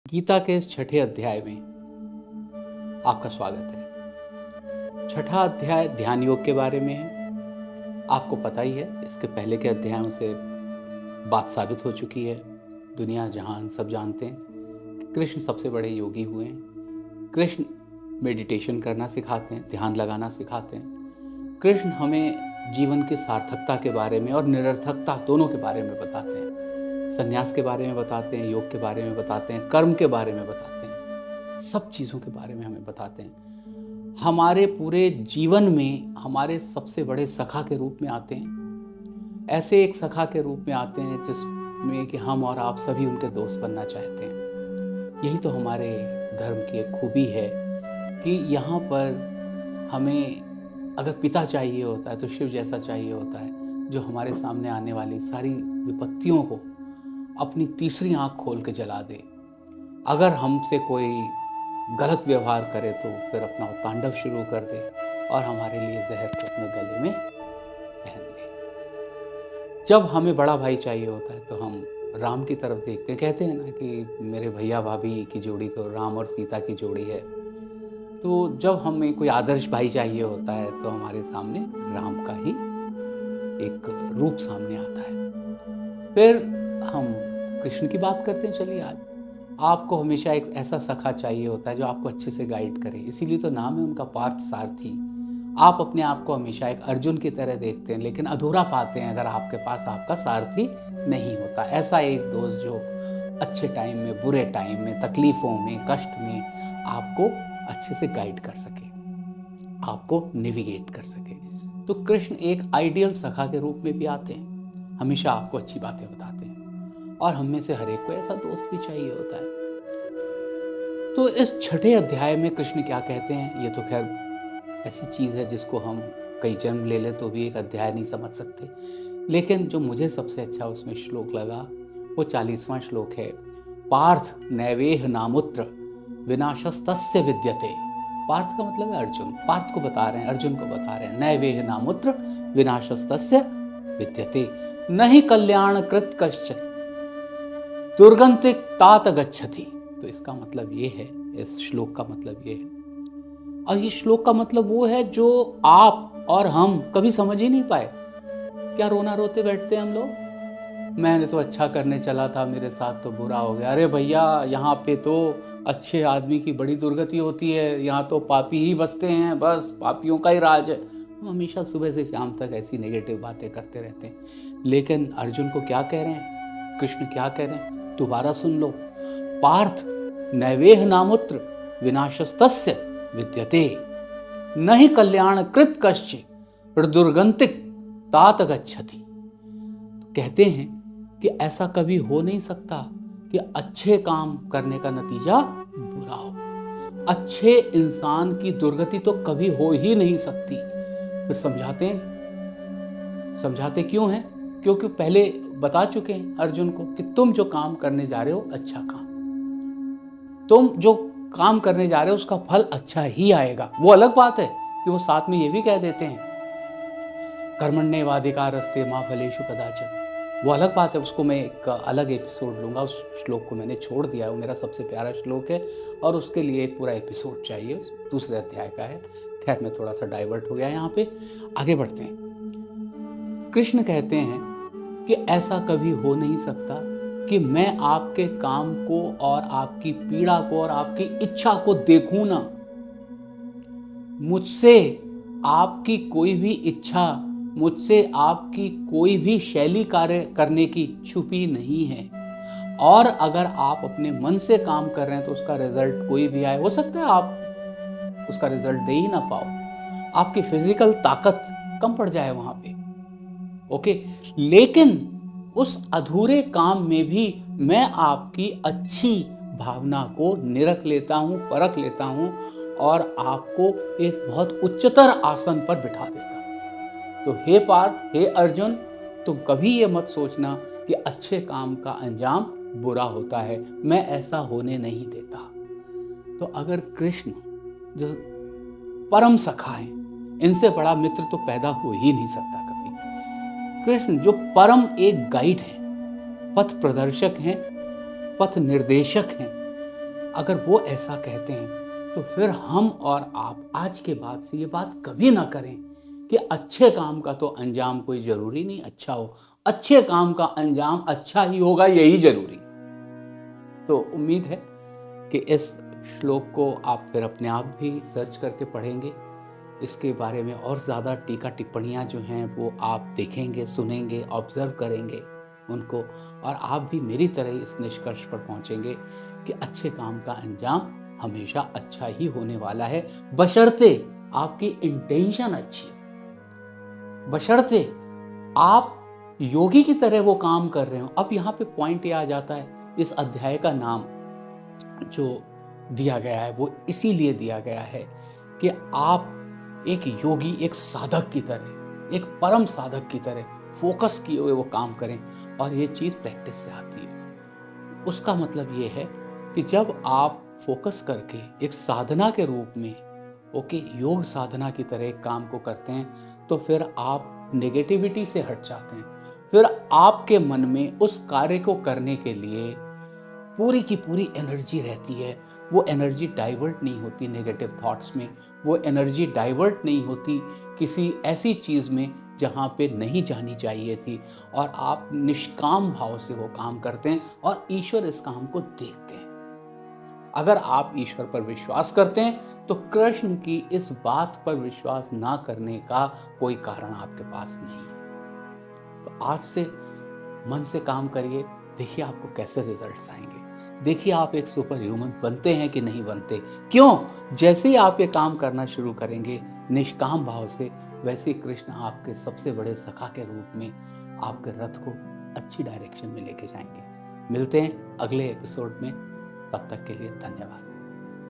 गीता के इस छठे अध्याय में आपका स्वागत है। छठा अध्याय ध्यान योग के बारे में है। आपको पता ही है, इसके पहले के अध्यायों से बात साबित हो चुकी है। दुनिया जहान सब जानते हैं कि कृष्ण सबसे बड़े योगी हुए हैं। कृष्ण मेडिटेशन करना सिखाते हैं, ध्यान लगाना सिखाते हैं। कृष्ण हमें जीवन की सार्थकता के बारे में और निरर्थकता दोनों के बारे में बताते हैं। संन्यास के बारे में बताते हैं, योग के बारे में बताते हैं, कर्म के बारे में बताते हैं, सब चीज़ों के बारे में हमें बताते हैं। हमारे पूरे जीवन में हमारे सबसे बड़े सखा के रूप में आते हैं। ऐसे एक सखा के रूप में आते हैं जिसमें कि हम और आप सभी उनके दोस्त बनना चाहते हैं। यही तो हमारे धर्म की एक खूबी है कि यहाँ पर हमें अगर पिता चाहिए होता है तो शिव जैसा चाहिए होता है, जो हमारे सामने आने वाली सारी विपत्तियों को अपनी तीसरी आंख खोल के जला दे। अगर हमसे कोई गलत व्यवहार करे तो फिर अपना तांडव शुरू कर दे और हमारे लिए जहर को अपने गले में पहन ले। जब हमें बड़ा भाई चाहिए होता है तो हम राम की तरफ देखते हैं। कहते हैं ना कि मेरे भैया भाभी की जोड़ी तो राम और सीता की जोड़ी है। तो जब हमें कोई आदर्श भाई चाहिए होता है तो हमारे सामने राम का ही एक रूप सामने आता है। फिर हम कृष्ण की बात करते हैं। चलिए, आज आपको हमेशा एक ऐसा सखा चाहिए होता है जो आपको अच्छे से गाइड करे। इसीलिए तो नाम है उनका पार्थ सारथी। आप अपने आप को हमेशा एक अर्जुन की तरह देखते हैं, लेकिन अधूरा पाते हैं अगर आपके पास आपका सारथी नहीं होता। ऐसा एक दोस्त जो अच्छे टाइम में, बुरे टाइम में, तकलीफों में, कष्ट में आपको अच्छे से गाइड कर सके, आपको नेविगेट कर सके। तो कृष्ण एक आइडियल सखा के रूप में भी आते हैं, हमेशा आपको अच्छी बातें बताते हैं। और हम में से हर एक को ऐसा दोस्त भी चाहिए होता है। तो इस छठे अध्याय में कृष्ण क्या कहते हैं, ये तो खैर ऐसी चीज़ है जिसको हम कई जन्म ले लें तो भी एक अध्याय नहीं समझ सकते। लेकिन जो मुझे सबसे अच्छा उसमें श्लोक लगा वो 40वां श्लोक है। पार्थ नैवेह नामुत्र विनाशस्तस्य विद्यते। पार्थ का मतलब है अर्जुन। पार्थ को बता रहे हैं, अर्जुन को बता रहे हैं, नैवेह नामुत्र विनाशस्तस्य विद्यते नहि कल्याण कृत कश्चित् दुर्गंधिक तात गच्छति। तो इसका मतलब ये है, इस श्लोक का मतलब ये है। और ये श्लोक का मतलब वो है जो आप और हम कभी समझ ही नहीं पाए। क्या रोना रोते बैठते हैं हम लोग, मैंने तो अच्छा करने चला था, मेरे साथ तो बुरा हो गया। अरे भैया, यहाँ पे तो अच्छे आदमी की बड़ी दुर्गति होती है, यहाँ तो पापी ही बसते हैं, बस पापियों का ही राज है। हम हमेशा सुबह से शाम तक ऐसी नेगेटिव बातें करते रहते हैं। लेकिन अर्जुन को क्या कह रहे हैं, कृष्ण क्या कह रहे हैं, दोबारा सुन लो। पार्थ नैवेह नामुत्र विनाशस्तस्य विद्यते नहि कल्याण कृत कश्चित् दुर्गंधिक तात गच्छति। कहते हैं कि ऐसा कभी हो नहीं सकता कि अच्छे काम करने का नतीजा बुरा हो। अच्छे इंसान की दुर्गति तो कभी हो ही नहीं सकती। फिर समझाते क्यों हैं? क्योंकि पहले बता चुके हैं अर्जुन को कि तुम जो काम करने जा रहे हो अच्छा काम, तुम जो काम करने जा रहे हो उसका फल अच्छा ही आएगा। वो अलग बात है कि वो साथ में ये भी कह देते हैं कर्मण्येवाधिकारस्ते मा फलेषु कदाचन। वो अलग बात है, उसको मैं एक अलग एपिसोड लूँगा। उस श्लोक को मैंने छोड़ दिया है, वो मेरा सबसे प्यारा श्लोक है और उसके लिए एक पूरा एपिसोड चाहिए, दूसरे अध्याय का है। खैर, मैं थोड़ा सा डाइवर्ट हो गया यहाँ पे, आगे बढ़ते हैं। कृष्ण कहते हैं कि ऐसा कभी हो नहीं सकता कि मैं आपके काम को और आपकी पीड़ा को और आपकी इच्छा को देखूं ना। मुझसे आपकी कोई भी इच्छा, मुझसे आपकी कोई भी शैली कार्य करने की छुपी नहीं है। और अगर आप अपने मन से काम कर रहे हैं तो उसका रिजल्ट कोई भी आए, हो सकता है आप उसका रिजल्ट दे ही ना पाओ, आपकी फिजिकल ताकत कम पड़ जाए वहां पे, ओके। लेकिन उस अधूरे काम में भी मैं आपकी अच्छी भावना को निरख लेता हूं, परख लेता हूं और आपको एक बहुत उच्चतर आसन पर बिठा देता हूं। तो हे पार्थ, हे अर्जुन, तुम कभी ये मत सोचना कि अच्छे काम का अंजाम बुरा होता है, मैं ऐसा होने नहीं देता। तो अगर कृष्ण जो परम सखा है, इनसे बड़ा मित्र तो पैदा हो ही नहीं सकता कभी। कृष्ण जो परम एक गाइड है, पथ प्रदर्शक हैं, पथ निर्देशक हैं, अगर वो ऐसा कहते हैं तो फिर हम और आप आज के बाद से ये बात कभी ना करें कि अच्छे काम का तो अंजाम कोई ज़रूरी नहीं अच्छा हो, अच्छे काम का अंजाम अच्छा ही होगा, यही ज़रूरी। तो उम्मीद है कि इस श्लोक को आप फिर अपने आप भी सर्च करके पढ़ेंगे, इसके बारे में और ज़्यादा टीका टिप्पणियाँ जो हैं वो आप देखेंगे, सुनेंगे, ऑब्ज़र्व करेंगे उनको, और आप भी मेरी तरह इस निष्कर्ष पर पहुँचेंगे कि अच्छे काम का अंजाम हमेशा अच्छा ही होने वाला है, बशर्ते आपकी इंटेंशन अच्छी हो, बशर्ते आप योगी की तरह वो काम कर रहे हो। अब यहाँ पे पॉइंट ये आ जाता है, इस अध्याय का नाम जो दिया गया है वो इसीलिए दिया गया है कि आप एक योगी, एक साधक की तरह, एक परम साधक की तरह फोकस किए हुए वो काम करें, और ये चीज़ प्रैक्टिस से आती है। उसका मतलब ये है कि जब आप फोकस करके एक साधना के रूप में योग साधना की तरह एक काम को करते हैं, तो फिर आप नेगेटिविटी से हट जाते हैं। फिर आपके मन में उस कार्य को करने के लिए पूरी की पूरी एनर्जी रहती है। वो एनर्जी डाइवर्ट नहीं होती नेगेटिव थॉट्स में, वो एनर्जी डाइवर्ट नहीं होती किसी ऐसी चीज़ में जहाँ पे नहीं जानी चाहिए थी, और आप निष्काम भाव से वो काम करते हैं और ईश्वर इस काम को देखते हैं। अगर आप ईश्वर पर विश्वास करते हैं तो कृष्ण की इस बात पर विश्वास ना करने का कोई कारण आपके पास नहीं है। तो आज से मन से काम करिए, देखिए आपको कैसे रिजल्ट्स आएंगे। देखिए आप एक सुपर ह्यूमन बनते हैं कि नहीं बनते। क्यों? जैसे ही आप ये काम करना शुरू करेंगे निष्काम भाव से, वैसे ही कृष्ण आपके सबसे बड़े सखा के रूप में आपके रथ को अच्छी डायरेक्शन में लेके जाएंगे। मिलते हैं अगले एपिसोड में, तब तक के लिए धन्यवाद।